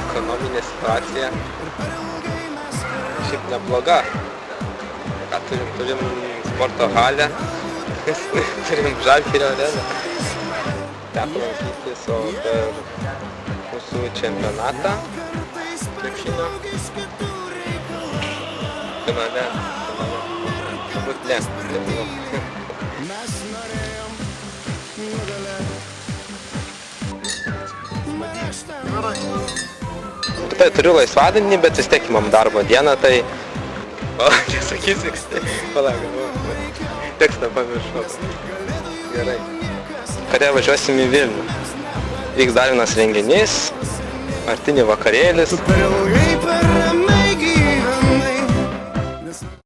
Ekonominė situacija šiaip nebloga. Ką turim sporto halę, turim Žalgirio areną. Teko lankytis per mūsų čempionatą krepšinio. Finale. Turbūt ne, nežinau. Tai turiu laisvadienį, bet vis tiek imam darbo dieną, tai... O, nesakysiu, palauk, tekstą pamiršau. Gerai. Vakare važiuosim į Vilnių. Vyks dar vienas renginys, partinį vakarėlis.